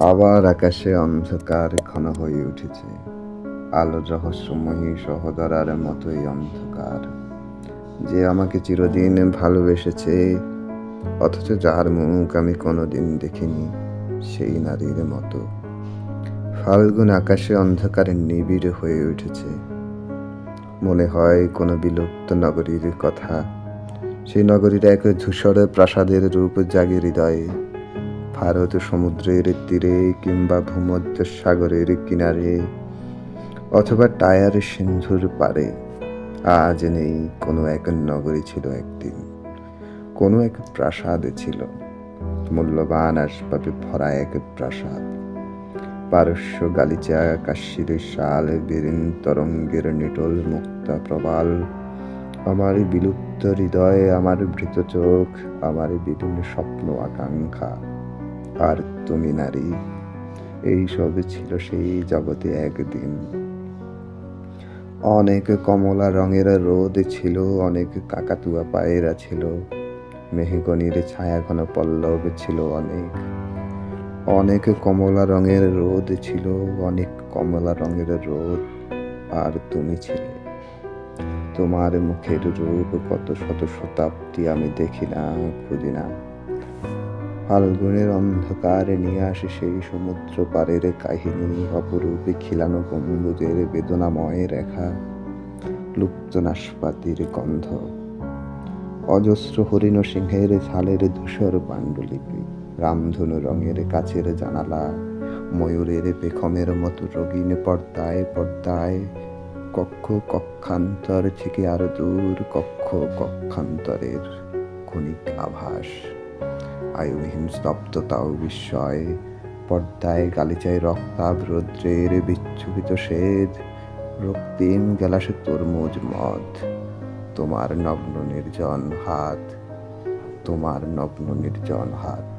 আবার আকাশে অন্ধকার ঘন হয়ে উঠেছে, আলোর রহস্যময়ী সহদরার মতোই অন্ধকার, যে আমাকে চিরদিন ভালোবেসেছে, অথচ যার মুখ আমি কোনোদিন দেখিনি, সেই নারীর মতো। ফাল্গুন আকাশে অন্ধকারে নিবিড় হয়ে উঠেছে, মনে হয় কোনো বিলুপ্ত নগরীর কথা। সেই নগরীর এক ধূসর প্রাসাদের রূপ জাগে হৃদয়ে। ভারত সমুদ্রের তীরে কিংবা ভূমধ্য সাগরের কিনারে, অথবা টায়ার সিন্ধুর পারে, আজ নেই। কোনো এক নগরী ছিল একদিন, কোনো এক প্রাসাদ ছিল, মূল্যবান আসবাবে ভরা এক প্রাসাদ। পারস্য গালিচা, কাশ্মীর শাল, বেরিন তরঙ্গের নিটোল মুক্তা প্রবাল। আমার বিলুপ্ত হৃদয়, আমার ভৃত চোখ, আমার বিভিন্ন স্বপ্ন আকাঙ্ক্ষা। আর তুমি নারী, এই সবই ছিল সেই জগতে একদিন। অনেক কমলা রঙের রোদ ছিল, অনেক কাকাতুয়া পায়রা ছিল, মেহগনির ছায়া ঘন পল্লব ছিল অনেক। অনেক কমলা রঙের রোদ ছিল, অনেক কমলা রঙের রোদ। আর তুমি ছিলে। তোমার মুখের রূপ কত শত শতাব্দী আমি দেখি না, খুঁজি না। ফাল্গুনের অন্ধকারে নিয়ে আসে সেই সমুদ্র পারের কাহিনী, অপরূপে খিলানো গম্বুজের বেদনাময় রেখা, লুপ্ত নাশপাতির গন্ধ, অজস্র হরিণ সিংহের ছালের ধূসর পাণ্ডুলিপি, রামধনু রঙের কাচের জানালা, ময়ূরের পেখমের মতো রঙিন পর্দায় পর্দায়, কক্ষ কক্ষান্তর থেকে আরো দূর, কক্ষ কক্ষান্তরের ক্ষণিক আভাস, আয়ুহীন স্তব্ধতা ও বিস্ময়। পর্দায় গালিচায় রক্তাভ রৌদ্রের বিচ্ছুরিত শ্বেত, রক্তিম গেলাসে তরমুজ মদ। তোমার নগ্ন নির্জন হাত, তোমার নগ্ন নির্জন হাত।